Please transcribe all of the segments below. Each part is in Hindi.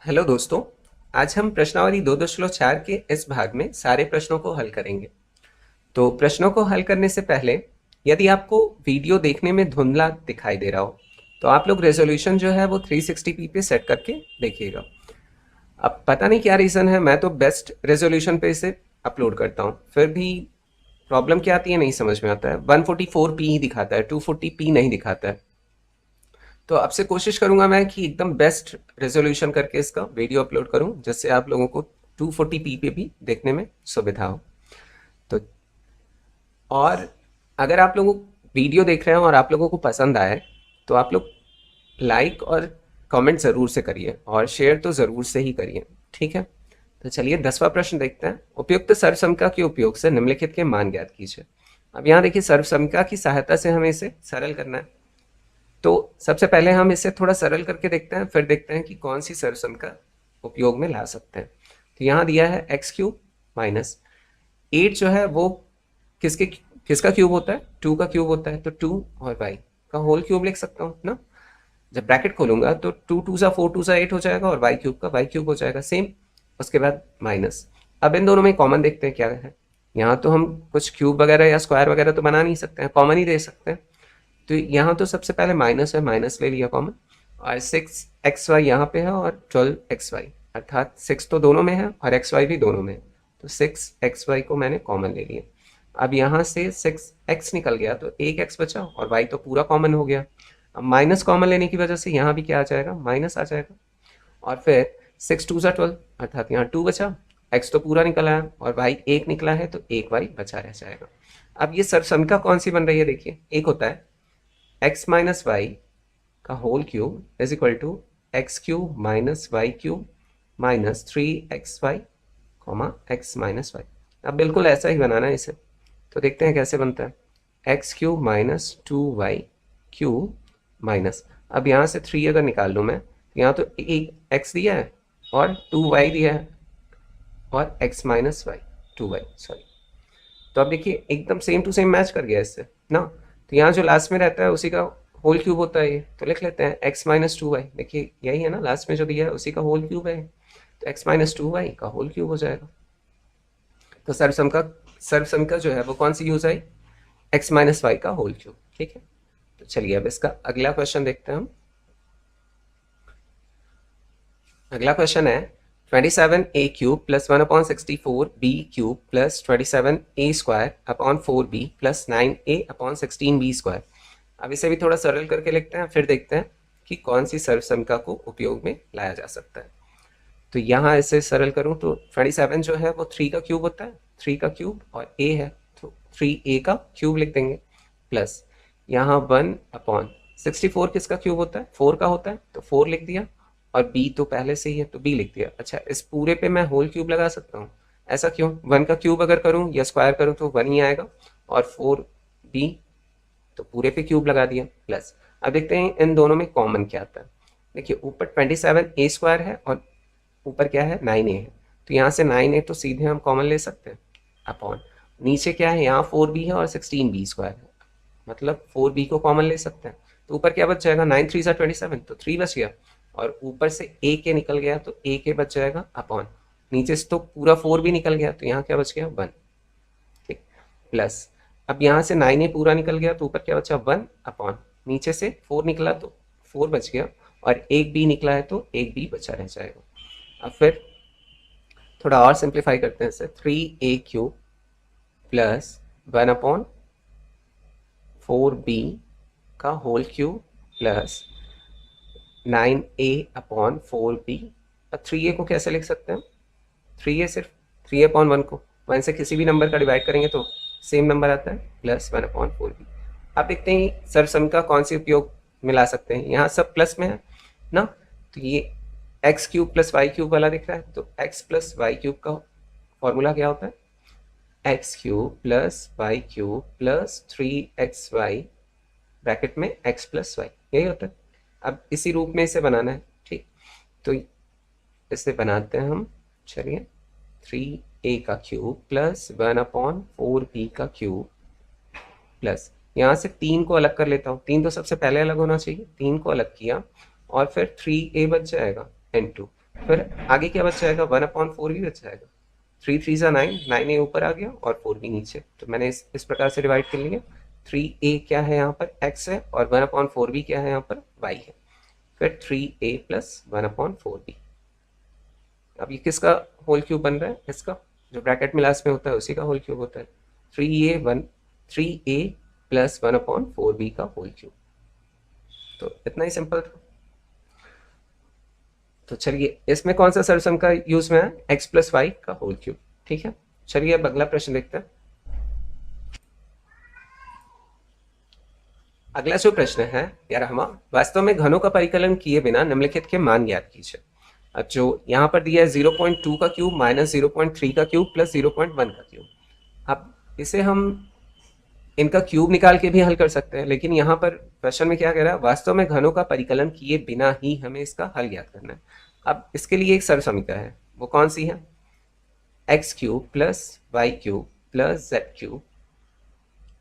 हेलो दोस्तों। आज हम प्रश्नावली 2.4 के इस भाग में सारे प्रश्नों को हल करेंगे। तो प्रश्नों को हल करने से पहले यदि आपको वीडियो देखने में धुंधला दिखाई दे रहा हो तो आप लोग रेजोल्यूशन जो है वो 360p पे सेट करके देखिएगा। अब पता नहीं क्या रीज़न है, मैं तो बेस्ट रेजोल्यूशन पे इसे अपलोड करता हूँ, फिर भी प्रॉब्लम क्या आती है नहीं समझ में आता है। 144p ही दिखाता है, 240p नहीं दिखाता है। तो आपसे कोशिश करूंगा मैं कि एकदम बेस्ट रेजोल्यूशन करके इसका वीडियो अपलोड करूं, जिससे आप लोगों को 240p पे भी देखने में सुविधा हो। तो और अगर आप लोगों वीडियो देख रहे हैं और आप लोगों को पसंद आए तो आप लोग लाइक और कमेंट ज़रूर से करिए और शेयर तो ज़रूर से ही करिए, ठीक है। तो चलिए 10वां प्रश्न देखते हैं। उपयुक्त सर्वसमता के उपयोग से निम्नलिखित के मान ज्ञात कीजिए। अब यहाँ देखिए, सर्वसमता की सहायता से हमें इसे सरल करना है। तो सबसे पहले हम इसे थोड़ा सरल करके देखते हैं, फिर देखते हैं कि कौन सी सर्वसमता उपयोग में ला सकते हैं। तो यहाँ दिया है एक्स क्यूब माइनस 8 जो है वो किसके किसका क्यूब होता है, 2 का क्यूब होता है। तो 2 और वाई का होल क्यूब लिख सकता हूँ ना। जब ब्रैकेट खोलूंगा तो 2 2 सा 4 2 सा 8 हो जाएगा और वाई क्यूब का वाई क्यूब हो जाएगा सेम। उसके बाद माइनस। अब इन दोनों में कॉमन देखते हैं क्या है। यहाँ तो हम कुछ क्यूब वगैरह या स्क्वायर वगैरह तो बना नहीं सकते हैं, कॉमन ही दे सकते हैं। तो यहाँ तो सबसे पहले माइनस है, माइनस ले लिया कॉमन। और 6xy यहाँ पे है और 12xy, अर्थात 6 तो दोनों में है और xy भी दोनों में है। तो 6xy को मैंने कॉमन ले लिया। अब यहाँ से 6x निकल गया तो एक x बचा और y तो पूरा कॉमन हो गया। अब माइनस कॉमन लेने की वजह से यहाँ भी क्या आ जाएगा, माइनस आ जाएगा। और फिर 6 2 सा 12, अर्थात यहाँ 2 बचा, x तो पूरा निकल आया और y एक निकला है तो एक y बचा रह जाएगा। अब ये सर्वसमता कौन सी बन रही है, देखिए एक होता है x माइनस वाई का whole cube is equal to X cube minus Y cube minus 3xy comma X minus Y. अब बिल्कुल ऐसा ही बनाना है इसे। तो देखते हैं कैसे बनता है। X cube minus 2y cube minus, अब यहाँ से 3 अगर निकाल लूँ मैं तो यहाँ तो एक x दिया है और 2y दिया है और x minus Y 2y sorry. तो अब देखिए एकदम सेम टू सेम मैच कर गया इससे ना। तो यहाँ जो लास्ट में रहता है उसी का होल क्यूब होता है ये, तो लिख लेते हैं x माइनस 2y। देखिए यही है ना, लास्ट में जो दिया है उसी का होल क्यूब है, तो x माइनस 2y का होल क्यूब हो जाएगा। तो सर्वसमता जो है वो कौन सी यूज आई, x माइनस वाई का होल क्यूब, ठीक है। तो चलिए अब इसका अगला क्वेश्चन देखते हैं हम। अगला क्वेश्चन है 27a cube plus 1/64b cube plus 27a square upon 4b plus 9a upon 16b square. अब इसे भी थोड़ा सरल करके लिखते हैं, फिर देखते हैं कि कौन सी सर्वसमता को उपयोग में लाया जा सकता है। तो यहाँ इसे सरल करूँ तो 27 जो है वो 3 का क्यूब होता है, 3 का क्यूब और a है तो 3a का क्यूब लिख देंगे प्लस यहाँ 1/64 किसका क्यूब होता है, 4 का होता है तो 4 लिख दिया और b तो पहले से ही है तो b लिख दिया। अच्छा, इस पूरे पे मैं होल क्यूब लगा सकता हूँ, ऐसा क्यों, 1 का क्यूब अगर करूँ या स्क्वायर करूँ तो 1 ही आएगा और 4b तो पूरे पे क्यूब लगा दिया प्लस। अब देखते हैं इन दोनों में कॉमन क्या आता है। देखिए ऊपर 27a स्क्वायर है और ऊपर क्या है 9a है, तो यहाँ से 9a तो सीधे हम कॉमन ले सकते हैं अपॉन नीचे क्या है, यहाँ 4b है और 16b स्क्वायर है, मतलब 4b को कॉमन ले सकते हैं। तो ऊपर क्या बच जाएगा, 9 3 27 तो 3 बच गया और ऊपर से a के निकल गया तो a के बच जाएगा अपॉन नीचे से तो पूरा 4 भी निकल गया तो यहाँ क्या बच गया 1, ठीक प्लस। अब यहाँ से 9a पूरा निकल गया तो ऊपर क्या बचा 1 अपॉन नीचे से 4 निकला तो 4 बच गया और एक b निकला है तो एक b बचा रह जाएगा। अब फिर थोड़ा और सिंप्लीफाई करते हैं इसे, 3a क्यूब प्लस 1/4b का whole cube plus 9a upon 4b। अब 3a को कैसे लिख सकते हैं, 3a सिर्फ 3/1 को 1 से किसी भी नंबर का डिवाइड करेंगे तो सेम नंबर आता है प्लस 1/4b। अब देखते हैं सर्वसमता कौन सी उपयोग में ला सकते हैं, यहाँ सब प्लस में है ना। तो ये X cube plus Y cube वाला दिख रहा है तो एक्स प्लस वाई क्यूब का फॉर्मूला क्या होता है, X cube plus Y cube plus 3xy bracket में एक्स प्लस वाई, यही होता है। अब इसी रूप में इसे बनाना है, ठीक। तो इसे बनाते हैं हम, चलिए 3a का क्यूब प्लस 1/4b का क्यूब प्लस यहाँ से 3 को अलग कर लेता हूँ, 3 तो सबसे पहले अलग होना चाहिए, 3 को अलग किया और फिर 3a बच जाएगा इनटू फिर आगे क्या बच जाएगा, 1/4 भी बच जाएगा। 3 3 ज़ा 9, 9 ए ऊपर आ गया और 4 भी नीचे, तो मैंने इस प्रकार से डिवाइड कर लिया। 3a क्या है यहाँ पर, x है, और 1/4 भी क्या है यहाँ पर, y है। फिर 3a प्लस 1/4b। अब ये किसका होल क्यूब बन रहा है, इसका जो ब्रैकेट में लास्ट में होता है उसी का होल क्यूब होता है। 3a प्लस 1/4b का होल क्यूब। तो इतना ही सिंपल था। तो चलिए इसमें कौन सा सरसम का यूज में है, x प्लस वाई का होल क्यूब। ठीक है, चलिए अब अगला प्रश्न देखते हैं। अगला जो प्रश्न है 11वां, वास्तव में घनों का परिकलन किए बिना निम्नलिखित के मान ज्ञात कीजिए। अब जो यहाँ पर दिया है 0.2 का क्यूब माइनस 0.3 का क्यूब प्लस 0.1 का क्यूब। अब इसे हम इनका क्यूब निकाल के भी हल कर सकते हैं, लेकिन यहाँ पर क्वेश्चन में क्या कह रहा है, वास्तव में घनों का परिकलन किए बिना ही हमें इसका हल ज्ञात करना है। अब इसके लिए एक सरल समीकरण है, वो कौन सी है, X cube plus Y cube plus Z cube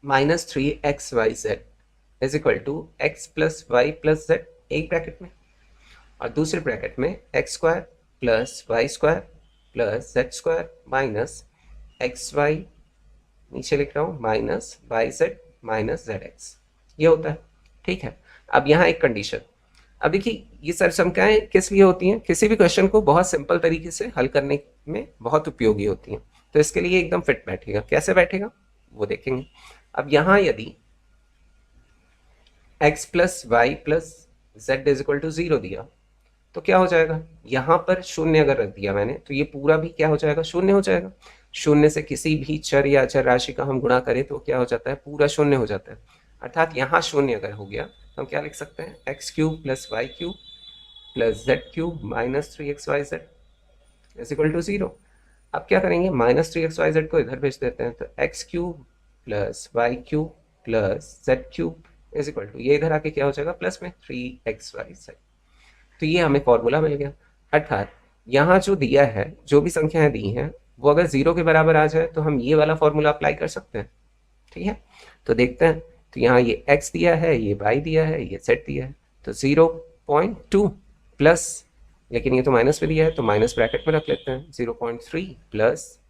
minus 3xyz is equal to X plus Y plus Z, एक ब्रैकेट में, और दूसरे ब्रैकेट में X square plus Y square plus Z square minus X Y, नीचे लिख रहा हूँ, minus Y Z minus Z X, ये होता है। ठीक है, अब यहाँ एक कंडीशन। अब देखिए ये सरसमकाएं किस लिए होती हैं, किसी भी क्वेश्चन को बहुत सिंपल तरीके से हल करने में बहुत उपयोगी होती हैं। तो इसके लिए एकदम फिट बैठेगा, कैसे बैठेगा वो देखेंगे। अब यहाँ यदि x plus Y plus Z is equal to 0 दिया तो क्या हो जाएगा, यहाँ पर शून्य अगर रख दिया मैंने तो ये पूरा भी क्या हो जाएगा, शून्य हो जाएगा। शून्य से किसी भी चर या अचर राशि का हम गुणा करें तो क्या हो जाता है, पूरा शून्य हो जाता है। अर्थात यहाँ शून्य अगर हो गया तो हम क्या लिख सकते हैं, X cube plus Y cube plus Z cube minus 3xyz is equal to 0। अब क्या करेंगे, माइनस 3xyz को इधर भेज देते हैं, तो X cube plus Y cube plus Z cube is equal to, ये इधर आके क्या हो जाएगा, प्लस में 3xyz। तो ये हमें फॉर्मूला मिल गया। अर्थात यहाँ जो दिया है, जो भी संख्याएं दी हैं, वो अगर 0 के बराबर आ जाए तो हम ये वाला फॉर्मूला अप्लाई कर सकते हैं। ठीक है, तो देखते हैं। तो यहाँ ये x दिया है, ये y दिया है, ये z दिया है, तो 0.2 प्लस, लेकिन ये तो माइनस में दिया है तो माइनस ब्रैकेट में रख लेते हैं, 0.3 प्लस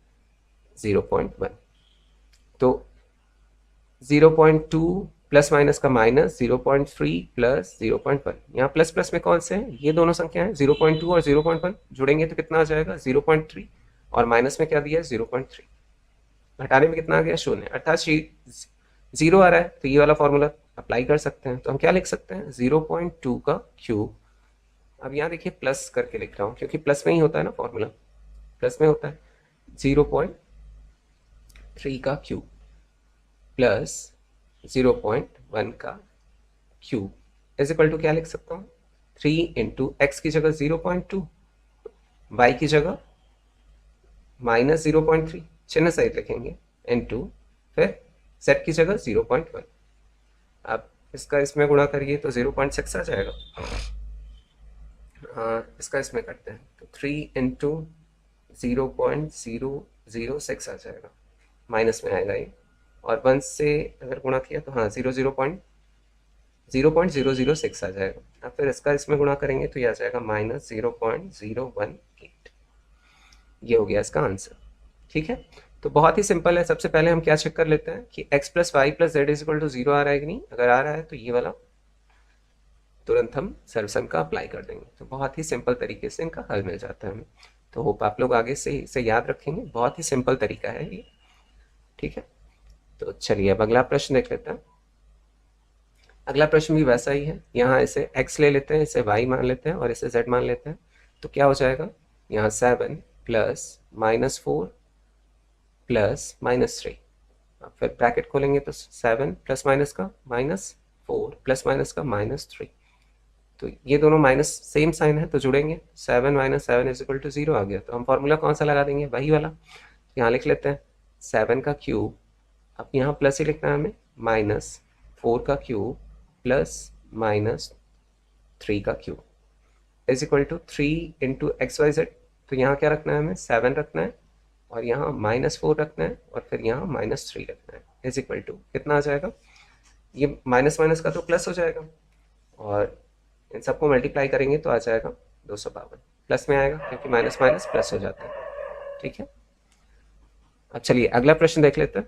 0.1। तो 0.2 प्लस माइनस का माइनस, 0.3 प्लस 0.1, यहाँ प्लस प्लस में कौन से हैं, ये दोनों संख्या है, 0.2 और 0.1 जुड़ेंगे तो कितना आ जाएगा, 0.3, और माइनस में क्या दिया है, 0.3, घटाने में कितना आ गया, शून्य। अर्थात 0 आ रहा है तो ये वाला फॉर्मूला अप्लाई कर सकते हैं। तो हम क्या लिख सकते हैं, 0.2 का क्यूब, अब यहाँ देखिए प्लस करके लिख रहा हूँ क्योंकि प्लस में ही होता है ना फॉर्मूला, प्लस में होता है, 0.3 का क्यूब प्लस 0.1 का क्यूब इज इक्वल टू, क्या लिख सकता हूँ, 3 इंटू एक्स की जगह 0.2, वाई की जगह माइनस 0.3, चिन्ह सहित लिखेंगे, इंटू फिर z की जगह 0.1। अब इसका इसमें गुणा करिए तो 0.6 आ जाएगा। हाँ, इसका इसमें करते हैं तो 3 इंटू 0.006 आ जाएगा, माइनस में आएगा ये, और 1 से अगर गुणा किया तो हाँ 0.006 आ जाएगा। अब फिर इसका इसमें गुणा करेंगे तो ये आ जाएगा माइनस 0.018। ये हो गया इसका आंसर। ठीक है, तो बहुत ही सिंपल है। सबसे पहले हम क्या चेक कर लेते हैं कि x plus Y plus Z is equal to 0 आ रहा है कि नहीं। अगर आ रहा है तो ये वाला तुरंत हम सर्वसम का अप्लाई कर देंगे, तो बहुत ही सिंपल तरीके से इनका हल मिल जाता है हमें। तो होप आप लोग आगे से इसे याद रखेंगे, बहुत ही सिंपल तरीका है ये। ठीक है, तो चलिए अब अगला प्रश्न देख लेते हैं। अगला प्रश्न भी वैसा ही है, यहाँ इसे x ले लेते हैं, इसे y मान लेते हैं और इसे z मान लेते हैं। तो क्या हो जाएगा, यहाँ 7 प्लस -4 प्लस -3, अब फिर ब्रैकेट खोलेंगे तो 7 प्लस माइनस का -4 प्लस माइनस का -3, तो ये दोनों माइनस सेम साइन है तो जुड़ेंगे, 7 माइनस 7 इज इक्वल टू 0 आ गया। तो हम फॉर्मूला कौन सा लगा देंगे, वही वाला। यहाँ लिख लेते हैं 7 का क्यूब, अब यहाँ प्लस ही लिखना है हमें, -4 का क्यूब प्लस -3 का cube is equal to 3 into XYZ। तो यहाँ क्या रखना है हमें, 7 रखना है और यहाँ -4 रखना है और फिर यहाँ -3 रखना है, इज इक्वल टू कितना आ जाएगा, ये माइनस माइनस का तो प्लस हो जाएगा और इन सबको मल्टीप्लाई करेंगे तो आ जाएगा 252, प्लस में आएगा क्योंकि माइनस माइनस प्लस हो जाता है। ठीक है, अब चलिए अगला प्रश्न देख लेते हैं।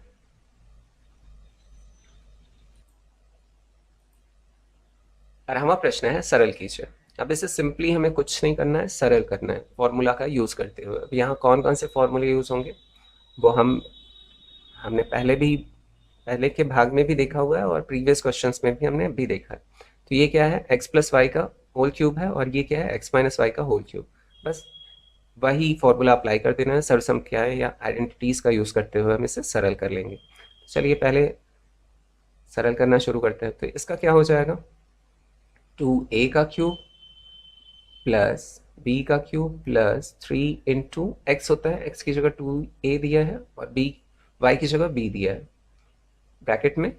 और हमारा प्रश्न है सरल कीजिए। अब इसे सिंपली हमें कुछ नहीं करना है, सरल करना है फॉर्मूला का यूज़ करते हुए। अब यहाँ कौन कौन से फॉर्मूले यूज़ होंगे वो हमने पहले के भाग में भी देखा हुआ है और प्रीवियस क्वेश्चंस में भी हमने अभी देखा है। तो ये क्या है, एक्स प्लस वाई का होल क्यूब है और ये क्या है, एक्स माइनस वाई का होल क्यूब। बस वही फॉर्मूला अप्लाई कर देना है। सरसम क्या है या आइडेंटिटीज़ का यूज़ करते हुए हम इसे सरल कर लेंगे। चलिए पहले सरल करना शुरू करते हैं। तो इसका क्या हो जाएगा, 2a का क्यूब प्लस b का क्यूब प्लस 3 इंटू एक्स होता है, x की जगह 2a दिया है और y की जगह b दिया है, ब्रैकेट में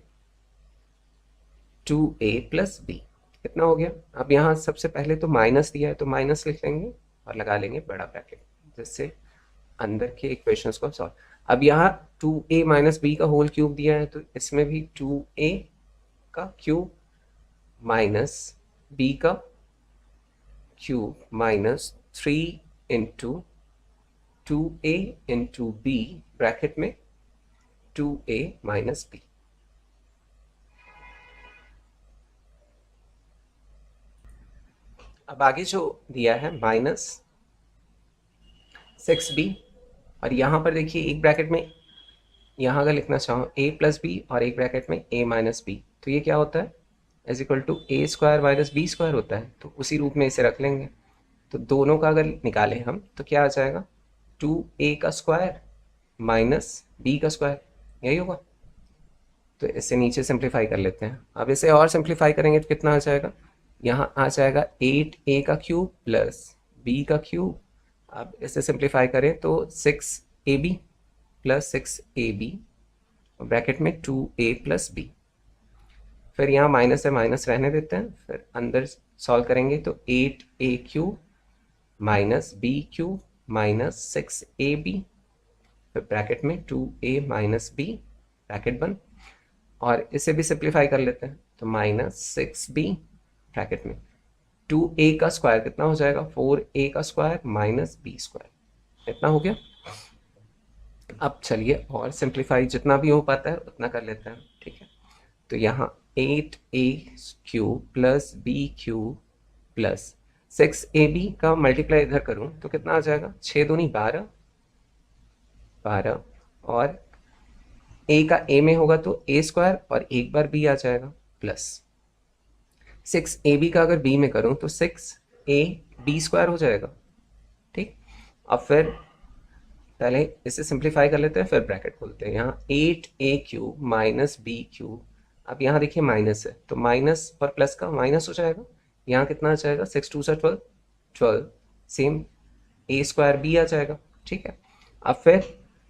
2a प्लस b। कितना हो गया। अब यहाँ सबसे पहले तो माइनस दिया है तो माइनस लिख लेंगे और लगा लेंगे बड़ा ब्रैकेट, जिससे अंदर के इक्वेशंस को सॉल्व। अब यहाँ 2a माइनस बी का होल क्यूब दिया है तो इसमें भी 2a का क्यूब माइनस b का cube minus 3 into 2a into b, bracket में 2a माइनस b। अब आगे जो दिया है माइनस 6b, और यहाँ पर देखिए एक ब्रैकेट में, यहाँ अगर लिखना चाहो a प्लस बी और एक ब्रैकेट में a माइनस बी, तो ये क्या होता है, is equal to A square minus B square होता है। तो उसी रूप में इसे रख लेंगे। तो दोनों का अगर निकालें हम तो क्या आ जाएगा, 2a का स्क्वायर माइनस b का स्क्वायर, यही होगा। तो इसे नीचे सिंप्लीफाई कर लेते हैं। अब इसे और सिंप्लीफाई करेंगे तो कितना आ जाएगा, यहाँ आ जाएगा 8a का क्यूब प्लस b का क्यूब। अब इसे सिंप्लीफाई करें तो 6ab प्लस 6ab ब्रैकेट में 2a प्लस b। फिर यहाँ माइनस है, माइनस रहने देते हैं, फिर अंदर सॉल्व करेंगे तो 8a cube minus b cube minus 6ab, फिर ब्रैकेट में 2a माइनस b, ब्रैकेट बंद। और इसे भी सिंप्लीफाई कर लेते हैं तो माइनस 6b ब्रैकेट में 2a का स्क्वायर कितना हो जाएगा, 4a का स्क्वायर माइनस b स्क्वायर, इतना हो गया। अब चलिए और सिंप्लीफाई जितना भी हो पाता है उतना कर लेते हैं। ठीक है, तो यहाँ 8a cube plus b cube plus 6ab का मल्टीप्लाई इधर करूँ तो कितना आ जाएगा, 6 दूनी 12, 12 और a का a में होगा तो a स्क्वायर और एक बार b आ जाएगा प्लस 6ab का अगर b में करूँ तो 6ab स्क्वायर हो जाएगा। ठीक, अब फिर पहले इसे सिंप्लीफाई कर लेते हैं फिर ब्रैकेट खोलते हैं। यहाँ 8a cube minus b cube, अब यहाँ देखिए माइनस है तो माइनस और प्लस का माइनस हो जाएगा। यहाँ कितना आ जाएगा, 6 2 से 12, 12 सेम a स्क्वायर b आ जाएगा। ठीक है, अब फिर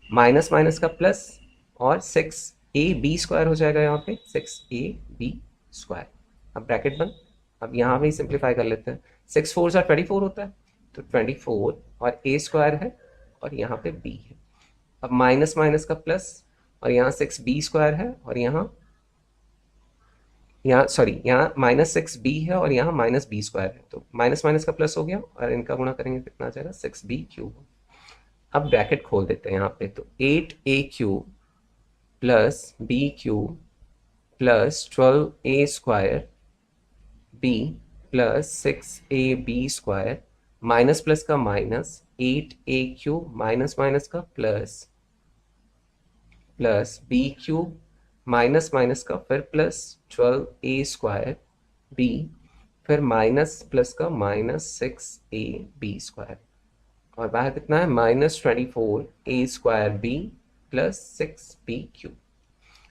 माइनस माइनस का प्लस और 6ab स्क्वायर हो जाएगा, यहाँ पे 6ab स्क्वायर। अब ब्रैकेट बंद। अब यहाँ भी सिंप्लीफाई कर लेते हैं, 6 4 से 24 होता है तो 24 और a स्क्वायर है और यहाँ पे b है। अब माइनस माइनस का प्लस और यहाँ 6b स्क्वायर है और यहाँ माइनस 6b है और यहाँ माइनस b स्क्वायर है, तो माइनस माइनस का प्लस हो गया और इनका गुणा करेंगे कितना आ जाएगा, 6b क्यूब। अब ब्रैकेट खोल देते हैं यहाँ पे तो 8a cube plus b cube plus 12a square b plus 6ab square minus plus का minus 8a cube minus minus का plus plus b cube minus minus का फिर प्लस 12a स्क्वायर b, फिर माइनस प्लस का माइनस 6ab स्क्वायर और बाहर कितना है, minus 24a square b plus 6b cube.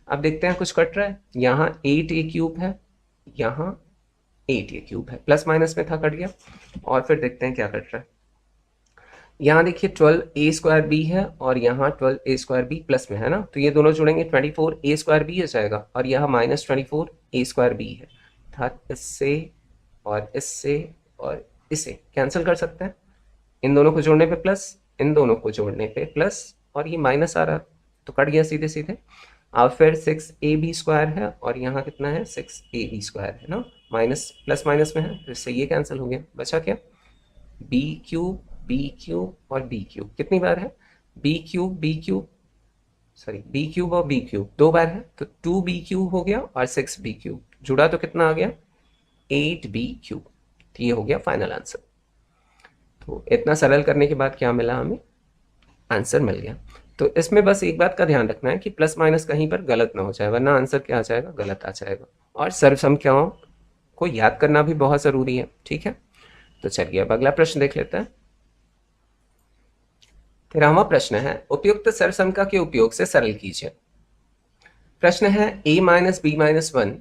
अब देखते हैं कुछ कट रहा है, यहाँ 8a क्यूब है, यहाँ 8a क्यूब है, प्लस माइनस में था कट गया। और फिर देखते हैं क्या कट रहा है, यहाँ देखिए 12a स्क्वायर b है और यहाँ 12a स्क्वायर b प्लस में है ना, तो ये दोनों जुड़ेंगे 24a स्क्वायर b हो जाएगा और यहाँ माइनस 24a स्क्वायर b है, अर्थात इससे और इसे कैंसिल कर सकते हैं। इन दोनों को जोड़ने पे प्लस, इन दोनों को जोड़ने पे प्लस और ये माइनस आ रहा तो कट गया सीधे सीधे। अब फिर 6ab स्क्वायर है और यहाँ कितना है, 6ab स्क्वायर है ना, माइनस प्लस माइनस में है तो इससे ये कैंसिल हो गया, बचा क्या, बी क्यूब और बी क्यूब कितनी बार है, बी क्यूब बी क्यूब और बी क्यूब 2 बार है, तो 2b³ हो गया और 6b³ जुड़ा तो कितना आ गया, 8b³। तो ये हो गया फाइनल आंसर। तो इतना सरल करने के बाद क्या मिला हमें, आंसर मिल गया। तो इसमें बस एक बात का ध्यान रखना है कि प्लस माइनस कहीं पर गलत ना हो जाए, वरना आंसर क्या आ जाएगा, गलत आ जाएगा। और सर्वसंख्याओं को याद करना भी बहुत ज़रूरी है, ठीक है। तो चलिए अब अगला प्रश्न देख लेते हैं। 13वां प्रश्न है, उपयुक्त सर्वसंख्या के उपयोग से सरल कीजिए। प्रश्न है a minus B minus one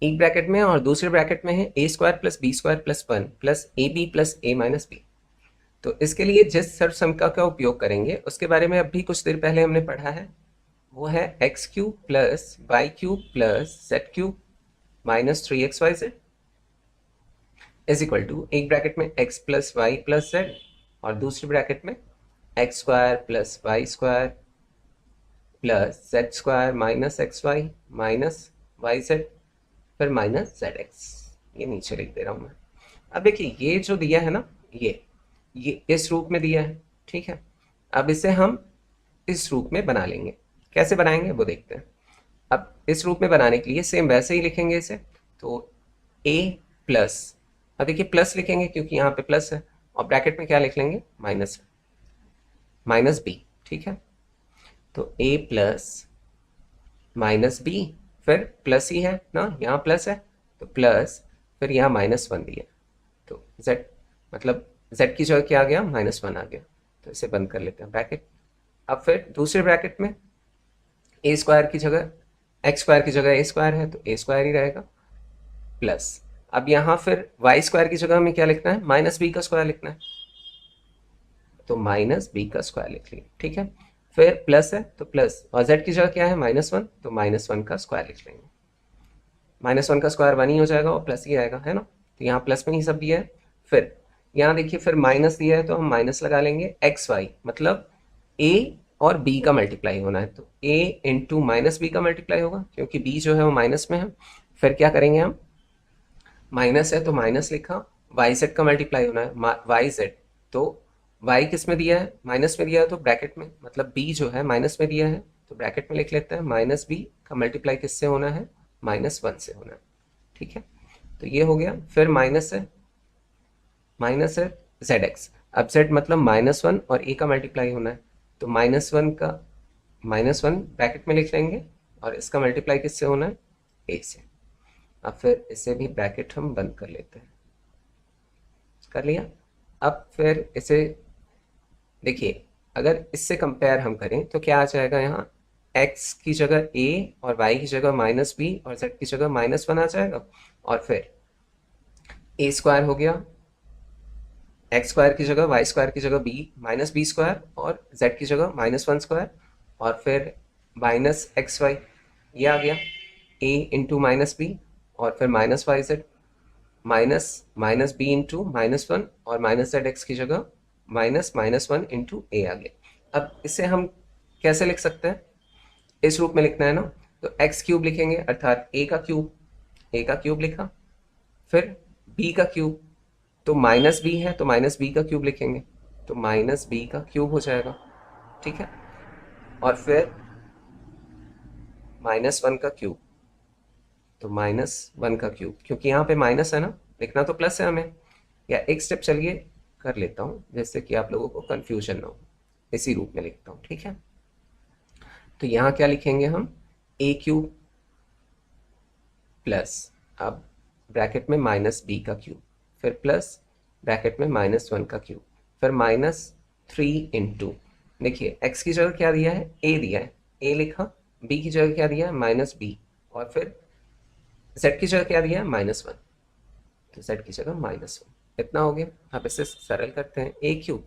एक ब्रैकेट में और दूसरे ब्रैकेट में है a² plus b² plus 1 plus ab plus a minus B. तो इसके लिए जिस सर्वसंख्या का उपयोग करेंगे उसके बारे में अभी कुछ देर पहले हमने पढ़ा है, वो है x³ plus y³ plus z³ minus 3xyz is equal to एक ब्रैकेट में x plus Y plus z और दूसरे ब्रैकेट में x² plus y² plus z² minus xy minus yz फिर माइनस zx। ये नीचे लिख दे रहा हूं मैं। अब देखिए ये जो दिया है ना, ये इस रूप में दिया है, ठीक है। अब इसे हम इस रूप में बना लेंगे, कैसे बनाएंगे वो देखते हैं। अब इस रूप में बनाने के लिए सेम वैसे ही लिखेंगे इसे, तो a प्लस, अब देखिए प्लस लिखेंगे क्योंकि यहाँ पे प्लस है, और ब्रैकेट में क्या लिख लेंगे, माइनस बी, ठीक है। तो a प्लस माइनस बी, फिर प्लस ही है ना, यहाँ प्लस है तो प्लस, फिर यहाँ -1 दिया, तो z मतलब z की जगह क्या आ गया, -1 आ गया। तो इसे बंद कर लेते हैं ब्रैकेट। अब फिर दूसरे ब्रैकेट में a² की जगह x² की जगह a² है तो a² ही रहेगा, प्लस अब यहाँ फिर y² की जगह हमें क्या लिखना है, -b² लिखना है, तो -b² लिख लिया, ठीक है। फिर प्लस है तो प्लस, और z की जगह क्या है, -1, तो -1 का स्क्वायर लिख लेंगे। -1 का स्क्वायर 1 ही हो जाएगा और प्लस ही आएगा, है ना। तो यहाँ प्लस में ही सब दिया है। फिर यहाँ देखिए फिर माइनस दिया है तो हम माइनस लगा लेंगे, xy मतलब a और b का मल्टीप्लाई होना है, तो a इंटू -b का मल्टीप्लाई होगा क्योंकि b जो है वो माइनस में है। फिर क्या करेंगे हम, माइनस है तो माइनस लिखा, yz का मल्टीप्लाई होना है, yz, तो y किस में दिया है, माइनस में दिया है तो ब्रैकेट में, मतलब b जो है माइनस में दिया है तो ब्रैकेट में लिख लेते हैं, -b का मल्टीप्लाई किससे होना है, -1 से होना है, ठीक है। तो ये हो गया। फिर माइनस है zx, अब z मतलब -1 और a का मल्टीप्लाई होना है, तो -1 ब्रैकेट में लिख लेंगे और इसका मल्टीप्लाई किससे होना है, a से। अब फिर इसे भी ब्रैकेट हम बंद कर लेते हैं, कर लिया। अब फिर इसे देखिए, अगर इससे कंपेयर हम करें तो क्या आ जाएगा, यहाँ x की जगह a और y की जगह -b और z की जगह -1 आ जाएगा, और फिर a² हो गया, x² की जगह y² की जगह b² और z की जगह -1², और फिर -xy, ये आ गया a इंटू -b और फिर -yz माइनस बी इंटू -1 और -zx की जगह -1 इंटू a आ गया। अब इसे हम कैसे लिख सकते हैं, इस रूप में लिखना है ना, तो x³ लिखेंगे अर्थात a का क्यूब लिखा, फिर b का क्यूब, तो -b है तो -b का क्यूब लिखेंगे, तो -b का क्यूब हो जाएगा, ठीक है। और फिर -1 का क्यूब, तो -1 का क्यूब, क्योंकि यहाँ पे माइनस है ना, लिखना तो प्लस है हमें। या एक स्टेप चलिए कर लेता हूँ जिससे कि आप लोगों को कंफ्यूजन ना हो, इसी रूप में लिखता हूँ, ठीक है। तो यहाँ क्या लिखेंगे हम, a³ प्लस, अब ब्रैकेट में -b का क्यूब, फिर प्लस ब्रैकेट में -1 का क्यूब, फिर -3 इंटू, देखिए x की जगह क्या दिया है, a दिया है, a लिखा, b की जगह क्या दिया है, -b, और फिर z की जगह क्या दिया है, -1, तो z की जगह -1, इतना हो गया। अब इसे सरल करते हैं, a³,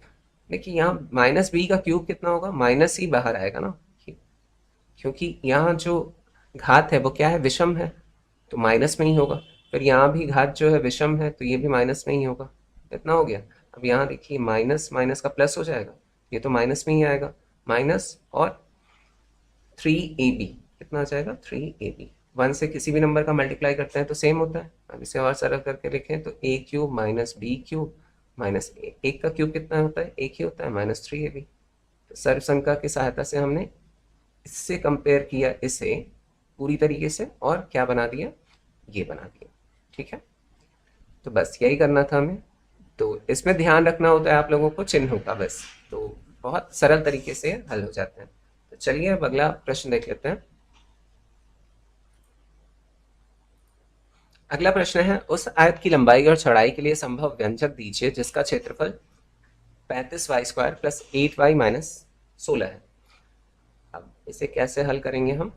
देखिए यहाँ -b का क्यूब कितना होगा, माइनस ही बाहर आएगा ना, क्योंकि यहाँ जो घात है वो क्या है, विषम है, तो माइनस में ही होगा। फिर यहाँ भी घात जो है विषम है तो ये भी माइनस में ही होगा, इतना हो गया। अब यहाँ देखिए माइनस माइनस का प्लस हो जाएगा, ये तो माइनस में ही आएगा, माइनस और 3ab कितना आ जाएगा, 3ab। 1 से किसी भी नंबर का मल्टीप्लाई करते हैं तो सेम होता है। अब इसे और सरल करके लिखें तो a³ - b³ एक का क्यूब कितना होता है, एक ही होता है, -3ab। तो सर्वसंख्या की सहायता से हमने इससे कंपेयर किया इसे पूरी तरीके से, और क्या बना दिया, ये बना दिया। ठीक है, तो बस यही करना था हमें। तो इसमें ध्यान रखना होता है आप लोगों को चिन्हों का, बस। तो बहुत सरल तरीके से हल हो जाते हैं। तो चलिए अब अगला प्रश्न देख लेते हैं। अगला प्रश्न है, उस आयत की लंबाई और चौड़ाई के लिए संभव व्यंजक दीजिए जिसका क्षेत्रफल 35y² प्लस 8y माइनस 16 है। अब इसे कैसे हल करेंगे हम?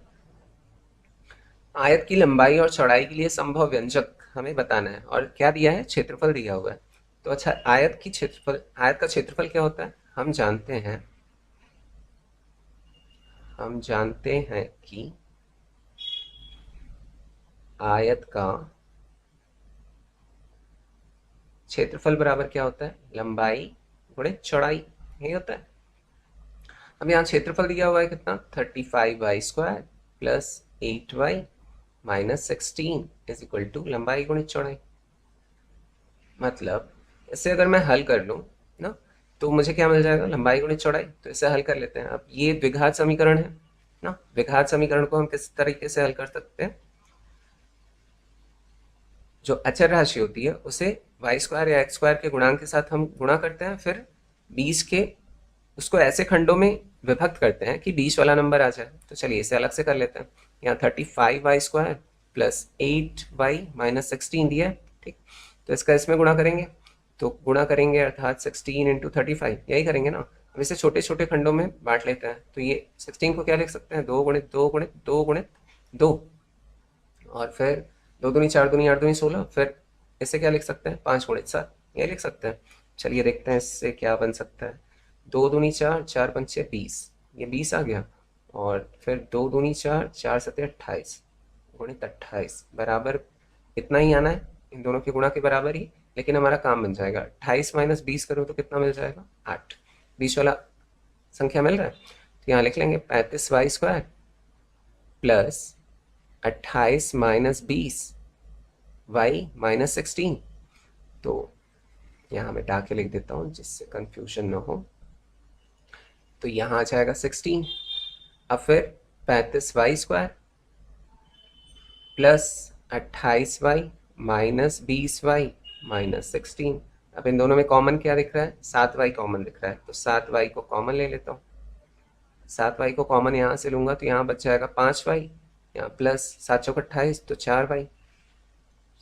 आयत की लंबाई और चौड़ाई के लिए संभव व्यंजक हमें बताना है, और क्या दिया है, क्षेत्रफल दिया हुआ है। तो अच्छा, आयत का क्षेत्रफल क्या होता है, हम जानते हैं कि आयत का क्षेत्रफल बराबर क्या होता है, लंबाई गुणित चौड़ाई, यही होता है। अब यहाँ क्षेत्रफल दिया हुआ है कितना, 35y² plus 8y minus 16 is equal to लंबाई गुणित चौड़ाई। मतलब इसे अगर मैं हल कर लूँ ना, तो मुझे क्या मिल जाएगा, लंबाई गुणित चौड़ाई। तो इसे हल कर लेते हैं। अब ये द्विघात समीकरण है ना, द्विघात समीकरण को हम किस तरीके से हल कर सकते हैं, जो अचर राशि होती है उसे y² या x² के गुणांक के साथ हम गुणा करते हैं, फिर 20 के उसको ऐसे खंडों में विभक्त करते हैं कि 20 वाला नंबर आ जाए। तो चलिए इसे अलग से कर लेते हैं। यहाँ 35y² प्लस 8y माइनस 16 दिया है, ठीक। तो इसका इसमें गुणा करेंगे, तो गुणा करेंगे अर्थात 16 इंटू 35, यही करेंगे ना। अब इसे छोटे छोटे खंडों में बांट लेते हैं। तो ये 16 को क्या लिख सकते हैं, 2 गुणित 2 गुणित 2 गुणित 2, और फिर 2 दूनी 4 दूनी 8 दूनी 16, फिर इसे क्या लिख सकते हैं, 5 गुणित 7, ये लिख सकते हैं। चलिए देखते हैं इससे क्या बन सकता है। 2 दूनी 4, 4 पंचे 20, ये 20 आ गया। और फिर 2 दूनी 4, 4 सत्ते 28 गुणित 28 बराबर इतना ही आना है, इन दोनों के गुणा के बराबर ही, लेकिन हमारा काम बन जाएगा। 28 माइनस 20 करो तो कितना मिल जाएगा, 8। 20 वाला संख्या मिल रहा है, तो यहाँ लिख लेंगे 35y² plus 28 minus 20 y minus 16। तो यहाँ मैं डाके लिख देता हूँ जिससे कंफ्यूजन ना हो। तो यहाँ आ जाएगा 16। अब फिर 35y² plus 28y minus 20y minus 16। अब इन दोनों में कॉमन क्या दिख रहा है, 7y कॉमन दिख रहा है, तो 7y को कॉमन ले लेता हूँ। 7y को कॉमन यहाँ से लूँगा तो यहाँ बच जाएगा 5y, यहाँ प्लस 7 चौक 28, तो 4y।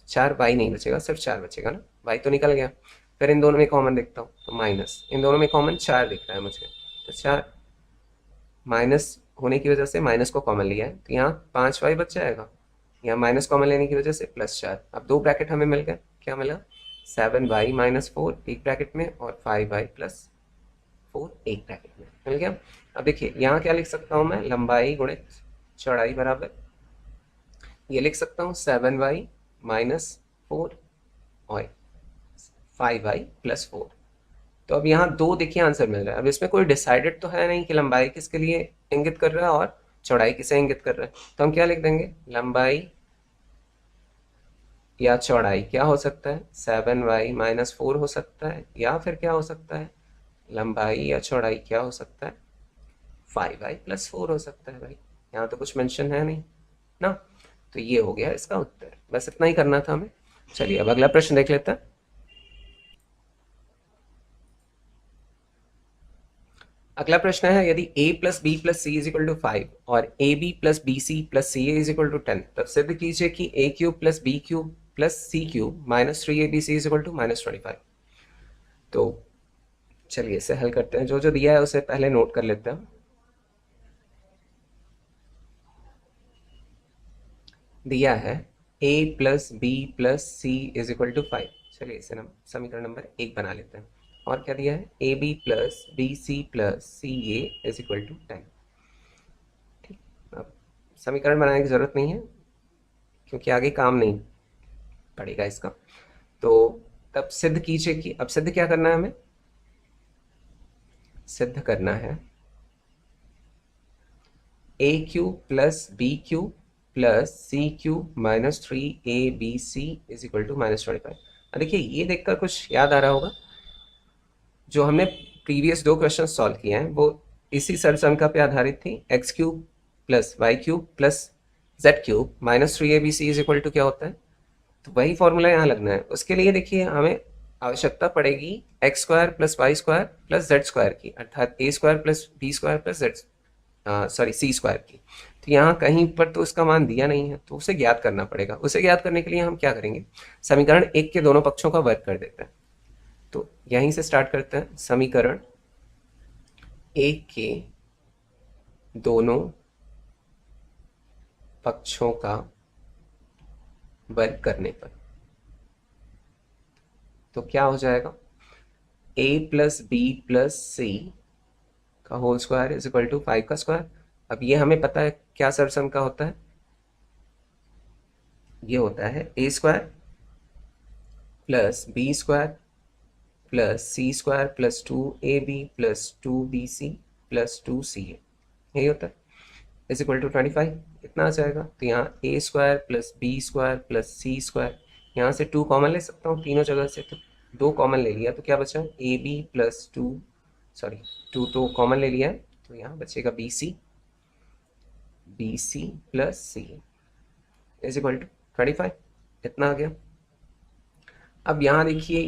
4y नहीं बचेगा, सिर्फ 4 बचेगा ना, y तो निकल गया। फिर इन दोनों में कॉमन देखता हूँ, तो माइनस, इन दोनों में कॉमन 4 दिख रहा है मुझे, तो 4 माइनस होने की वजह से माइनस को कॉमन लिया है, तो यहाँ 5y बच जाएगा। यहाँ माइनस कॉमन लेने की वजह से +4। अब 2 ब्रैकेट हमें मिल गए, क्या मिला, 7y माइनस 4 एक ब्रैकेट में, और 5y प्लस 4 एक ब्रैकेट में, मिल गया। अब देखिए यहाँ क्या लिख सकता हूँ मैं, लंबाई गुणित चौड़ाई बराबर, ये लिख सकता हूँ 7y माइनस 4 और 5y प्लस 4। तो अब यहाँ 2 देखिए आंसर मिल रहा है। अब इसमें कोई डिसाइडेड तो है नहीं कि लंबाई किसके लिए इंगित कर रहा है और चौड़ाई किसे इंगित कर रहा है। तो हम क्या लिख देंगे, लंबाई या चौड़ाई क्या हो सकता है, 7y माइनस 4 हो सकता है, या फिर क्या हो सकता है, लंबाई या चौड़ाई क्या हो सकता है, 5y प्लस 4 हो सकता है। भाई यहाँ तो कुछ मेंशन है नहीं ना, तो ये हो गया इसका उत्तर। बस इतना ही करना था हमें। चलिए अब अगला प्रश्न देख लेते हैं। अगला प्रश्न है, यदि a plus B plus C is equal to 5 और A B plus B C plus C a is equal to 10, तब सिद्ध कीजिए कि a cube plus B cube plus C cube minus 3abc is equal to -25। तो चलिए इसे हल करते हैं। जो जो दिया है उसे पहले नोट कर लेते हैं। दिया है a plus B plus C is equal to 5। चलिए इसे समीकरण नंबर 1 बना लेते हैं। और क्या दिया है, a B plus B C plus C a is equal to 10। ठीक, अब समीकरण बनाने की ज़रूरत नहीं है क्योंकि आगे काम नहीं पड़ेगा इसका। तो तब सिद्ध कीजिए कि, अब सिद्ध क्या करना है हमें, सिद्ध करना है a cube plus B cube plus C cube minus 3abc is equal to -25। देखिए ये देखकर कुछ याद आ रहा होगा, जो हमने प्रीवियस 2 क्वेश्चन सॉल्व किए हैं वो इसी सरसंख्या पे आधारित थी। X cube plus Y cube plus Z cube minus 3abc is equal to क्या होता है, तो वही फॉर्मूला यहाँ लगना है। उसके लिए देखिए हमें आवश्यकता पड़ेगी X square plus Y square plus Z square की, अर्थात A square plus B square plus Z sorry C square की। तो यहाँ कहीं पर तो उसका मान दिया नहीं है, तो उसे ज्ञात करना पड़ेगा। उसे ज्ञात करने के लिए हम क्या करेंगे, समीकरण 1 के दोनों पक्षों का वर्ग कर देते हैं। तो यहीं से स्टार्ट करते हैं। समीकरण 1 के दोनों पक्षों का वर्ग करने पर तो क्या हो जाएगा, a plus B plus c का whole square is equal to 5 का स्क्वायर। अब ये हमें पता है क्या सरसम का होता है, ये होता है a square plus B square plus C square plus 2ab plus 2bc plus 2ca, यही होता है, इज इक्वल टू 25। इतना आ जाएगा। तो यहाँ a square plus B square plus C square, यहाँ से 2 कॉमन ले सकता हूँ तीनों जगह से, तो 2 कॉमन ले लिया तो क्या बचा, ए बी प्लस 2 सॉरी 2 तो कॉमन ले लिया है, तो यहाँ बचेगा b C plus C is equal to 25। इतना आ गया। अब यहाँ देखिए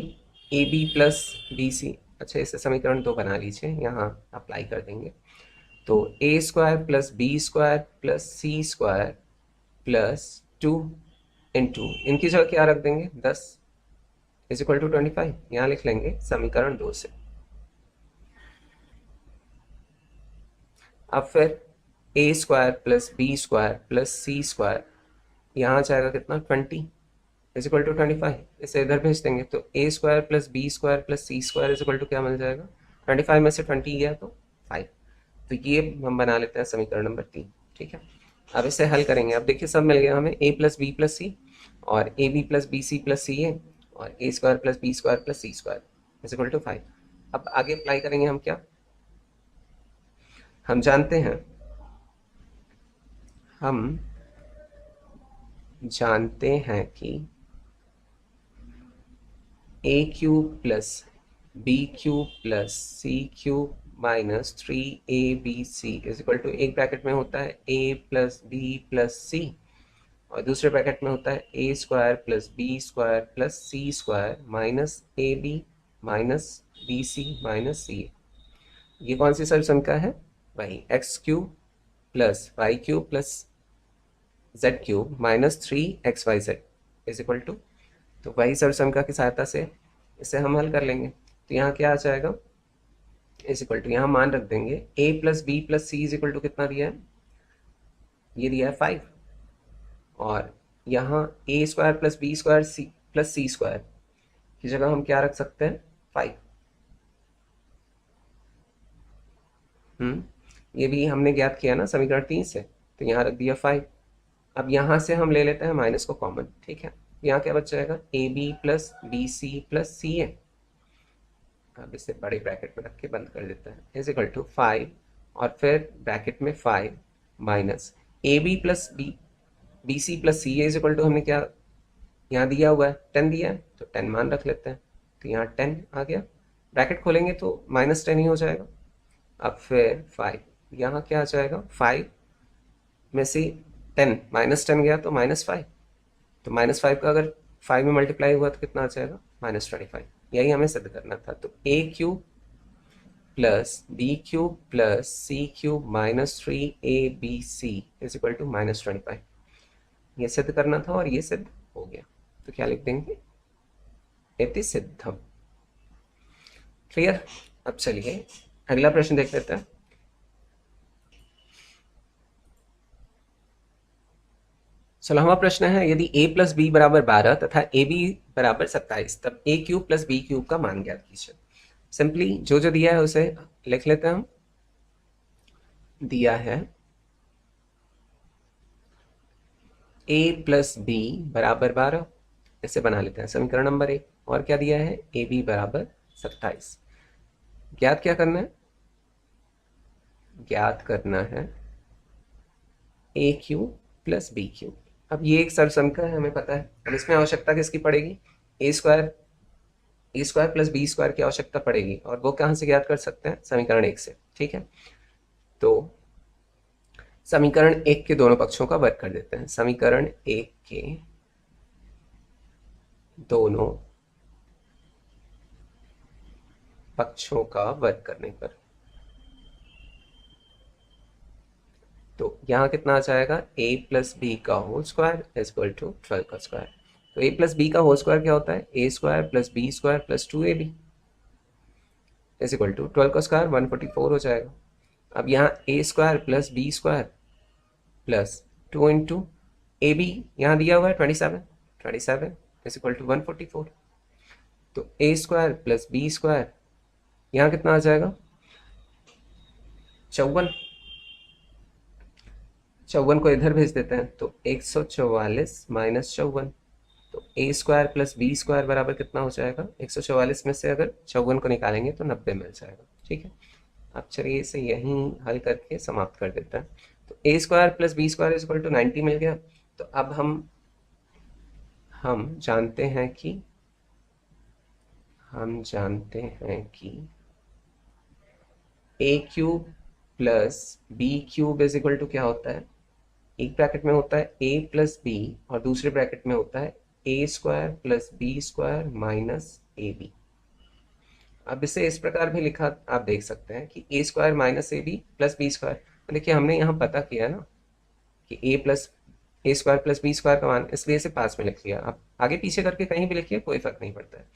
a B plus B c, अच्छा इसे समीकरण 2 बना लीजिए, यहाँ अप्लाई कर देंगे। तो A square plus B square plus C square plus 2 into इनकी जगह क्या रख देंगे 10 इज इक्वल टू 25, यहाँ लिख लेंगे समीकरण 2 से। अब फिर A square plus B square plus C square, यहाँ जाएगा कितना 20 इज इक्वल टू 25, इसे इधर भेज देंगे। तो A square plus B square plus C square is equal to क्या मिल जाएगा, 25 में से 20 गया तो 5। तो ये हम बना लेते हैं समीकरण नंबर 3। ठीक है, अब इसे हल करेंगे। अब देखिए सब मिल गया हमें, A plus B plus C और A B plus B C plus C A और A square plus B square plus C square is equal to 5। अब आगे अप्लाई करेंगे हम क्या, हम जानते हैं कि A cube plus B cube plus C cube minus 3abc is equal to, एक ब्रैकेट में होता है a plus B plus C और दूसरे ब्रैकेट में होता है A square plus B square plus C square minus A B minus B C minus C. ये कौन सी सरसंख्या है, वही X cube plus Y cube plus Z cube minus 3xyz is equal to, तो वही सरसंख्या की सहायता से इसे हम हल कर लेंगे। तो यहाँ क्या आ जाएगा, इज इक्वल टू, यहाँ मान रख देंगे a plus B plus C is equal to कितना दिया है, ये दिया है 5, और यहाँ A square plus B square C plus C square की जगह हम क्या रख सकते हैं 5। ये भी हमने ज्ञात किया ना समीकरण 3 से, तो यहाँ रख दिया 5। अब यहाँ से हम ले लेते हैं माइनस को कॉमन। ठीक है, यहाँ क्या बच जाएगा, A B plus B C plus C A, अब इसे बड़े ब्रैकेट में रख के बंद कर देते हैं, इज इक्वल टू 5 और फिर ब्रैकेट में 5 minus A B plus B C plus C a is equal to, हमने क्या यहाँ दिया हुआ है 10 दिया है, तो 10 मान रख लेते हैं। तो यहाँ 10 आ गया, ब्रैकेट खोलेंगे तो -10 ही हो जाएगा। अब फिर 5, यहाँ क्या आ जाएगा, 5 में से 10 -10 गया तो -5, तो -5 का अगर 5 में मल्टीप्लाई हुआ तो कितना आ जाएगा -25। यही हमें सिद्ध करना था। तो A cube plus B cube plus C cube minus 3abc is equal to -25, ये सिद्ध करना था और ये सिद्ध हो गया। तो क्या लिख देंगे, इति सिद्धम। क्लियर। अब चलिए अगला प्रश्न देख लेते हैं। सोलहवां प्रश्न है, यदि a प्लस बी बराबर 12 तथा ए बी बराबर 27 तब ए क्यूब प्लस बी क्यूब का मान ज्ञात कीजिए। सिंपली जो जो दिया है उसे लिख लेते हैं हम। दिया है a प्लस बी बराबर 12, इसे बना लेते हैं समीकरण नंबर 1। और क्या दिया है, ए बी बराबर 27। ज्ञात क्या करना है, ज्ञात करना है ए क्यूब प्लस बी क्यूब। अब ये एक सरसंख्या है हमें पता है, अब इसमें आवश्यकता किसकी पड़ेगी, ए स्क्वायर ए स्क्वायर प्लस बी स्क्वायर की आवश्यकता पड़ेगी, और वो कहाँ से ज्ञात कर सकते हैं? समीकरण 1 से। ठीक है, तो समीकरण 1 के दोनों पक्षों का वर्ग कर देते हैं। समीकरण 1 के दोनों पक्षों का वर्ग करने पर तो यहाँ कितना आ जाएगा? a प्लस बी का whole square is equal to 12 का स्क्वायर। तो a प्लस बी का होल स्क्वायर क्या होता है? a square plus B square plus 2ab is equal to 12 का स्क्वायर 144 हो जाएगा। अब यहाँ a square plus B square plus 2 into a b यहाँ दिया हुआ है 27 इज इक्वल टू 144। तो a square plus B square यहाँ कितना आ जाएगा? 54 को इधर भेज देते हैं तो 144 माइनस 54। तो a square plus B square बराबर कितना हो जाएगा? 144 में से अगर 54 को निकालेंगे तो 90 मिल जाएगा। ठीक है, अब चलिए इसे यहीं हल करके समाप्त कर देते हैं। तो a square plus B square is equal to 90 मिल गया। तो अब हम जानते हैं कि a cube plus B cube is equal to क्या होता है? एक ब्रैकेट में होता है a प्लस बी और दूसरे ब्रैकेट में होता है a square plus B square minus A b. अब इसे इस प्रकार भी लिखा आप देख सकते हैं कि a square minus A B plus B square. देखिए हमने यहाँ पता किया ना कि a square plus B square का मान, इसलिए इसे पास में लिख लिया। आप आगे पीछे करके कहीं भी लिखिए, कोई फर्क नहीं पड़ता है।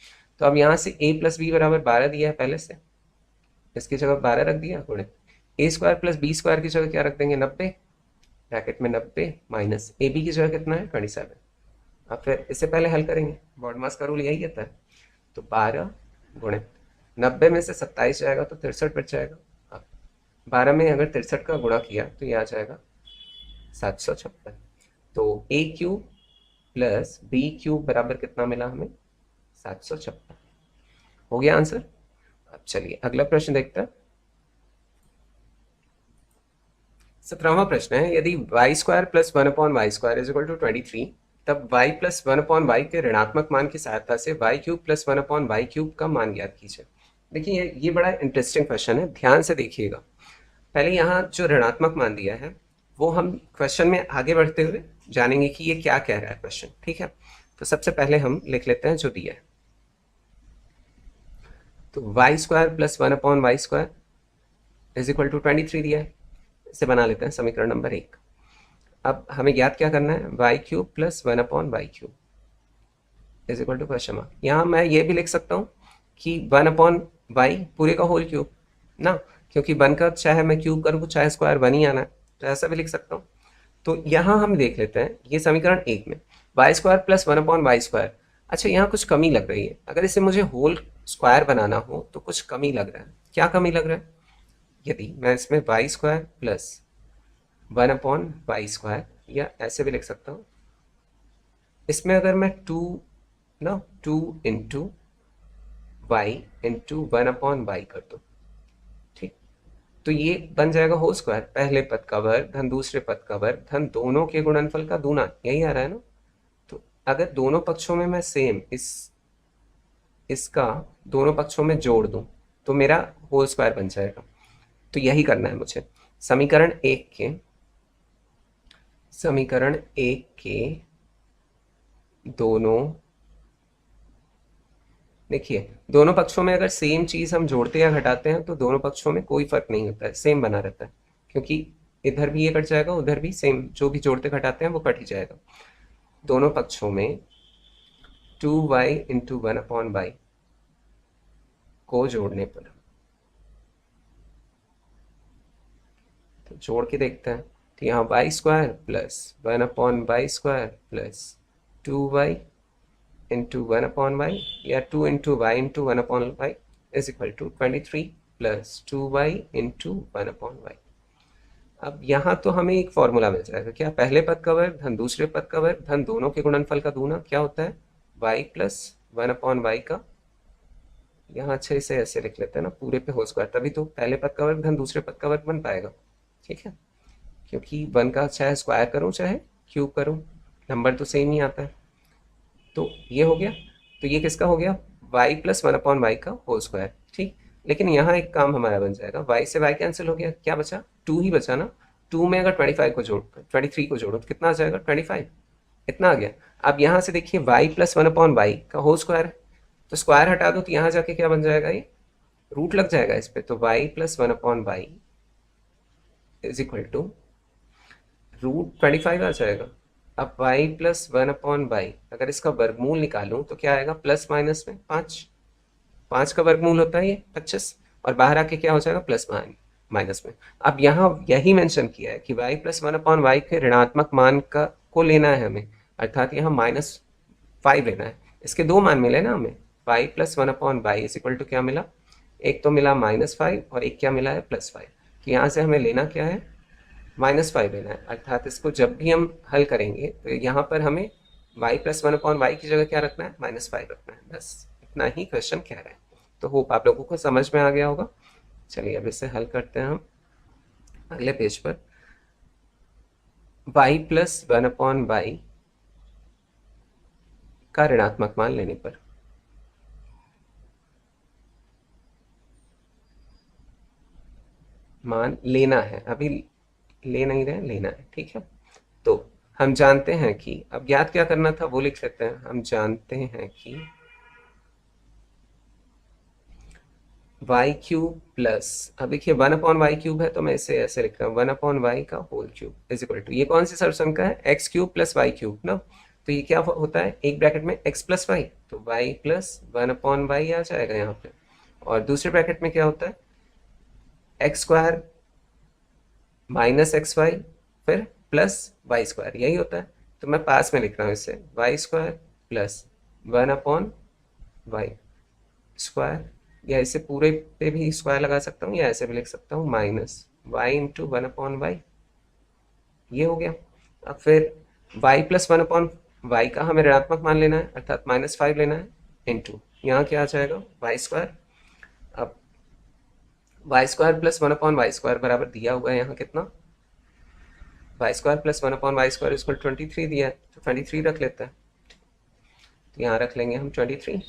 तो अब यहाँ से a प्लस बी बराबर 12 दिया है पहले से, इसकी जगह 12 रख दिया गुणित a square plus B square की जगह क्या रख देंगे? 90 ब्रैकेट में 90 माइनस ए बी की जगह कितना है? 27। अब फिर इससे पहले हल करेंगे, बॉडमास का रूल यही कहता है। तो 12 गुणित 90 में से 27 जाएगा तो 63 बच जाएगा। अब 12 में अगर 63 का गुणा किया तो ये आ जाएगा 756। तो a cube plus B cube बराबर कितना मिला हमें? 756। हो गया आंसर। अब चलिए अगला प्रश्न देखते हैं। 17वां प्रश्न है, यदि y square plus 1/y square is equal to 23, तब y प्लस 1/y के ऋणात्मक मान की सहायता से y cube plus 1/y cube का मान ज्ञात कीजिए। देखिए ये बड़ा इंटरेस्टिंग क्वेश्चन है, ध्यान से देखिएगा। पहले यहाँ जो ऋणात्मक मान दिया है वो हम क्वेश्चन में आगे बढ़ते हुए जानेंगे कि ये क्या कह रहा है क्वेश्चन। ठीक है, तो सबसे पहले हम लिख लेते हैं जो दिया है। तो y square plus 1/y square is equal to 23 दिया है, इसे बना लेते हैं समीकरण नंबर 1। अब हमें ज्ञात क्या करना है? Y cube plus 1/y cube is equal to question mark. यहाँ मैं ये भी लिख सकता हूँ कि 1/y पूरे का होल क्यूब ना, क्योंकि 1 का चाहे मैं क्यूब करूँ चाहे स्क्वायर 1 ही आना है, तो ऐसा भी लिख सकता हूँ। तो यहाँ हम देख लेते हैं ये समीकरण 1 में Y square plus 1/y square. अच्छा यहाँ कुछ कमी लग रही है, अगर इसे मुझे होल स्क्वायर बनाना हो तो कुछ कमी लग रहा है। क्या कमी लग रहा है? यदि मैं इसमें Y square plus 1/y square, या ऐसे भी लिख सकता हूँ, इसमें अगर मैं 2 इंटू वाई इंटू 1/y कर दूँ, ठीक, तो ये बन जाएगा होल स्क्वायर, पहले पद का वर्ग धन दूसरे पद का वर्ग धन दोनों के गुणनफल का दूना, यही आ रहा है ना। तो अगर दोनों पक्षों में मैं सेम इसका दोनों पक्षों में जोड़ दूं तो मेरा होल स्क्वायर बन जाएगा। तो यही करना है मुझे। समीकरण 1 के दोनों, देखिए दोनों पक्षों में अगर सेम चीज हम जोड़ते या घटाते हैं तो दोनों पक्षों में कोई फर्क नहीं होता है, सेम बना रहता है, क्योंकि इधर भी ये कट जाएगा उधर भी सेम, जो भी जोड़ते घटाते हैं वो कट ही जाएगा। दोनों पक्षों में 2y इंटू 1/y को जोड़ने पर, तो जोड़ के देखते हैं। तो यहाँ y square plus 1/y square plus 2y into 1/y, या 2 into y into 1/y is equal to 23 plus 2y into 1/y। अब यहाँ तो हमें एक फॉर्मूला मिल जाएगा, क्या? पहले पद का वर्ग धन दूसरे पद का वर्ग धन दोनों के गुणनफल का दूना, क्या होता है? y प्लस 1/y का, यहाँ अच्छे से ऐसे लिख लेते हैं ना, पूरे पे होल स्क्वायर, तभी तो पहले पद का वर्ग धन दूसरे पद का वर्ग बन पाएगा। ठीक है, क्योंकि 1 का चाहे स्क्वायर करूँ चाहे क्यूब करूँ, नंबर तो सेम ही आता है। तो ये हो गया। तो ये किसका हो गया? Y plus one upon y का होल स्क्वायर, ठीक। लेकिन यहाँ एक काम हमारा बन जाएगा, वाई से वाई कैंसिल हो गया, क्या बचा, 2 ही बचा ना। 2 में अगर 25 को जोड़ 23 को जोड़ो तो कितना आ जाएगा, 25, इतना आ गया। अब यहाँ से देखिए y plus one upon y का होल स्क्वायर है, तो स्क्वायर हटा दो तो यहाँ जाके क्या बन जाएगा, ये रूट लग जाएगा इस पे, तो y plus one upon y is equal to √25 आ जाएगा। अब y plus one upon y, अगर इसका वर्गमूल निकालूं तो क्या आएगा, प्लस माइनस में 5, 5 का वर्गमूल होता है ये 25, और बाहर आके क्या हो जाएगा, प्लस माइनस में। अब यहाँ यही मेंशन किया है कि y plus one upon y के ऋणात्मक मान का को लेना है हमें, अर्थात यहाँ -5 लेना है। इसके दो मान मिले ना हमें, y plus one upon y is equal to क्या मिला, एक तो मिला -5 और एक क्या मिला है, +5। तो यहाँ से हमें लेना क्या है, -5 लेना है, अर्थात इसको जब भी हम हल करेंगे तो यहाँ पर हमें y plus one upon y की जगह क्या रखना है, -5 रखना है, बस इतना ही क्वेश्चन कह रहे हैं। तो होप आप लोगों को समझ में आ गया होगा। चलिए अब इसे हल करते हैं हम अगले पेज पर। y plus one upon y का ऋणात्मक मान लेने पर मान लेना है, अभी ले नहीं रहे, लेना है, ठीक है। तो हम जानते हैं कि अब ज्ञात क्या करना था वो लिख लेते हैं। हम जानते हैं कि वाई क्यूब प्लस, अब देखिए 1/y³ है तो मैं इसे ऐसे लिख रहा हूँ, 1/y का whole cube is equal to, ये कौन सी सर्वसंख्या है, x³ प्लस y³ ना। तो ये क्या होता है, एक ब्रैकेट में x प्लस वाई, तो y प्लस 1/y आ जाएगा यहाँ पे, और दूसरे ब्रैकेट में क्या होता है, x² माइनस XY फिर प्लस y², यही होता है। तो मैं पास में लिख रहा हूँ इसे, y² प्लस 1/y², या इसे पूरे पे भी स्क्वायर लगा सकता हूँ, या ऐसे भी लिख सकता हूँ, -y इंटू 1/y, ये हो गया। अब फिर y प्लस 1/y का हमें ऋणात्मक मान लेना है, अर्थात -5 लेना है, इंटू यहाँ क्या आ जाएगा, y²। अब y² प्लस 1/y² बराबर दिया हुआ है यहाँ कितना, y² प्लस 1/y² इसको 23 दिया है, तो 23 रख लेते हैं। तो यहाँ रख लेंगे हम 23,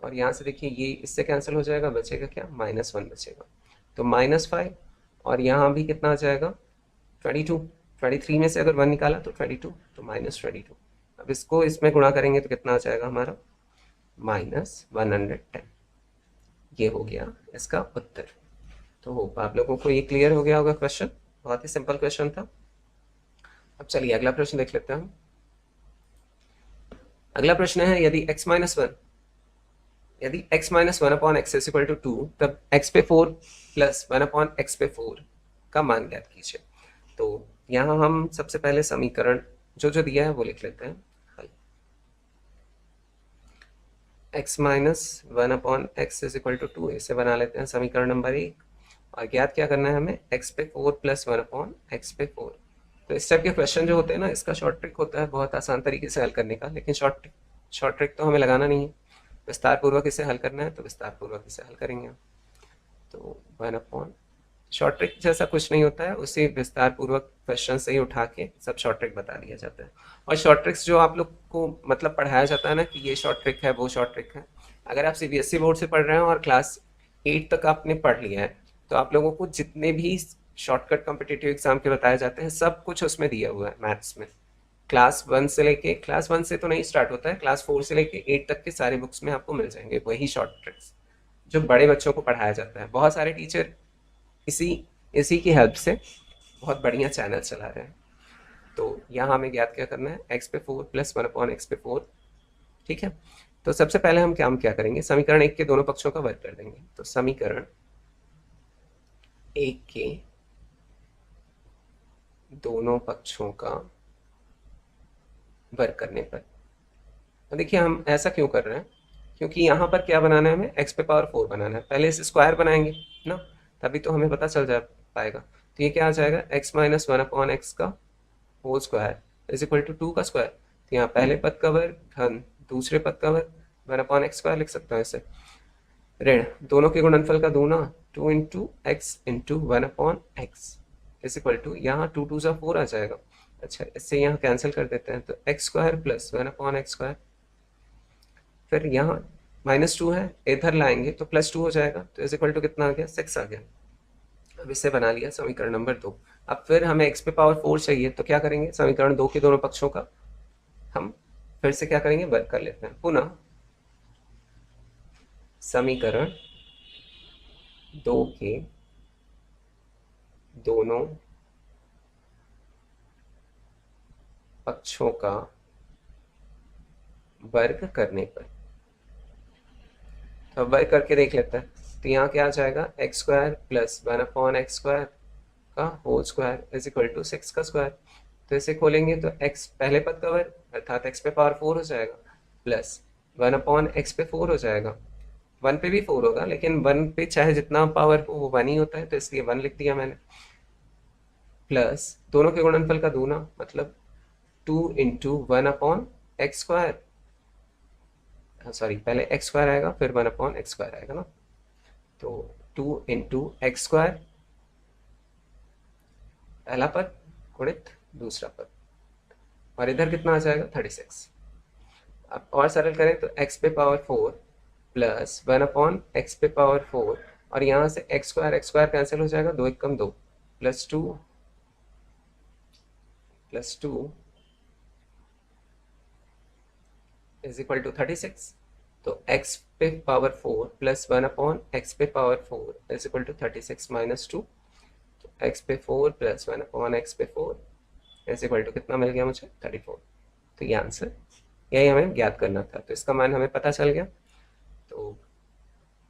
और यहाँ से देखिए ये इससे कैंसिल हो जाएगा, बचेगा क्या, -1 बचेगा, तो -5, और यहाँ भी कितना आ जाएगा, 22, 23 में से अगर 1 निकाला तो 22, तो -22। अब इसको इसमें गुणा करेंगे तो कितना आ जाएगा हमारा, -110। ये हो गया इसका उत्तर। तो होप आप लोगों को ये क्लियर हो गया होगा क्वेश्चन, बहुत ही सिंपल क्वेश्चन था। अब चलिए अगला प्रश्न देख लेते हैं हम। अगला प्रश्न है, यदि x minus one upon x is equal to 2, तब x पे 4 प्लस 1 अपॉन एक्स पे 4 का मान ज्ञात कीजिए। तो यहाँ हम सबसे पहले समीकरण जो जो दिया है वो लिख लेते हैं। x minus 1 upon x is equal to 2, इसे बना लेते हैं समीकरण नंबर 1, और ज्ञात क्या करना है हमें, x पे 4 प्लस 1 अपॉन एक्स पे 4। तो इस टाइप के क्वेश्चन जो होते हैं ना, इसका शॉर्ट ट्रिक होता है बहुत आसान तरीके से हल करने का, लेकिन शॉर्ट ट्रिक तो हमें लगाना नहीं है, विस्तार पूर्वक इसे हल करना है, तो विस्तार पूर्वक इसे हल करेंगे। तो 1 अपॉन, शॉर्ट ट्रिक जैसा कुछ नहीं होता है, उसी विस्तार पूर्वक क्वेश्चन से ही उठा के सब शॉर्ट ट्रिक बता दिया जाता है। और शॉर्ट ट्रिक्स जो आप लोग को मतलब पढ़ाया जाता है ना कि ये शॉर्ट ट्रिक है वो शॉर्ट ट्रिक है, अगर आप CBSE बोर्ड से पढ़ रहे हैं और क्लास 8 तक आपने पढ़ लिया है, तो आप लोगों को जितने भी शॉर्टकट कॉम्पिटिटिव एग्जाम के बताए जाते हैं सब कुछ उसमें दिया हुआ है मैथ्स में। क्लास 1 से लेके, क्लास 1 से तो नहीं स्टार्ट होता है, क्लास 4 से लेके 8 तक के सारे बुक्स में आपको मिल जाएंगे वही शॉर्ट ट्रिक्स जो बड़े बच्चों को पढ़ाया जाता है। बहुत सारे टीचर इसी इसी की हेल्प से बहुत बढ़िया चैनल चला रहे हैं। तो यहाँ हमें ज्ञात क्या करना है, x पे 4 प्लस 1 अपॉन एक्स पे 4, ठीक है। तो सबसे पहले हम क्या करेंगे, समीकरण 1 के दोनों पक्षों का वर्ग कर देंगे। तो समीकरण 1 के दोनों पक्षों का वर्ग करने पर, तो देखिए हम ऐसा क्यों कर रहे हैं, क्योंकि यहाँ पर क्या बनाना है हमें, x पे पावर 4 बनाना है, पहले इसे स्क्वायर बनाएंगे ना, तभी तो हमें पता चल जा पाएगा। तो ये क्या आ जाएगा, x माइनस 1 अपॉन एक्स का whole square is equal to 2 का स्क्वायर। तो यहाँ पहले पद का वर्ग धन दूसरे पद का वर्ग 1 अपॉन एक्स स्क्वायर लिख सकता हूँ इसे, ऋण दोनों के गुणनफल का दूना 2 into x into 1 upon x is equal to, यहाँ 2 2 सा 4 आ जाएगा। अच्छा इससे यहाँ कैंसिल कर देते हैं, तो x square plus 1 upon x square, फिर यहाँ -2 है, इधर लाएंगे तो +2 हो जाएगा, तो इज इक्वल टू कितना आ गया, 6 आ गया। अब इसे बना लिया समीकरण नंबर 2। अब फिर हमें x पे पावर 4 चाहिए, तो क्या करेंगे, समीकरण 2 के दोनों पक्षों का हम फिर से क्या करेंगे, वर्ग कर लेते हैं। पुनः समीकरण 2 के दोनों पक्षों का वर्ग करने पर, तो अब वर्ग करके देख लेते हैं। तो यहाँ क्या आ जाएगा, एक्स स्क्वायर प्लस 1/x² का whole square is equal to 6 का स्क्वायर। तो इसे खोलेंगे तो x पहले पद का वर्ग अर्थात x पे पावर 4 हो जाएगा, प्लस 1/x पे 4 हो जाएगा। 1 पे भी 4 होगा, लेकिन 1 पे चाहे जितना पावर हो वो 1 ही होता है, तो इसलिए 1 लिख दिया मैंने। प्लस दोनों के गुणनफल का दूना, मतलब 2 इंटू 1/x², सॉरी पहले x² आएगा फिर 1/x² आएगा ना, तो 2 इंटू x² पहला पद गुणित दूसरा पद, और इधर कितना आ जाएगा, 36। अब और सरल करें तो x पे पावर 4 प्लस 1/x पे पावर 4, और यहाँ से x² कैंसिल हो जाएगा, 2 एकम 2, प्लस 2 इज इक्वल टू 36। तो x पे पावर 4 प्लस 1/x पे power 4 is equal to 36 minus 2। तो x पे 4 प्लस 1/x पे 4 इज इक्वल टू कितना मिल गया मुझे, 34। तो ये आंसर, यही हमें ज्ञात करना था, तो इसका मान हमें पता चल गया। तो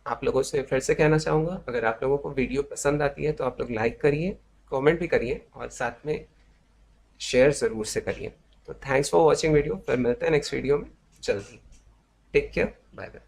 आप लोगों से फिर से कहना चाहूँगा, अगर आप लोगों को वीडियो पसंद आती है तो आप लोग लाइक करिए, कमेंट भी करिए, और साथ में शेयर ज़रूर से करिए। तो थैंक्स फॉर वॉचिंग वीडियो, फिर मिलते हैं नेक्स्ट वीडियो में जल्दी। Take care, bye bye.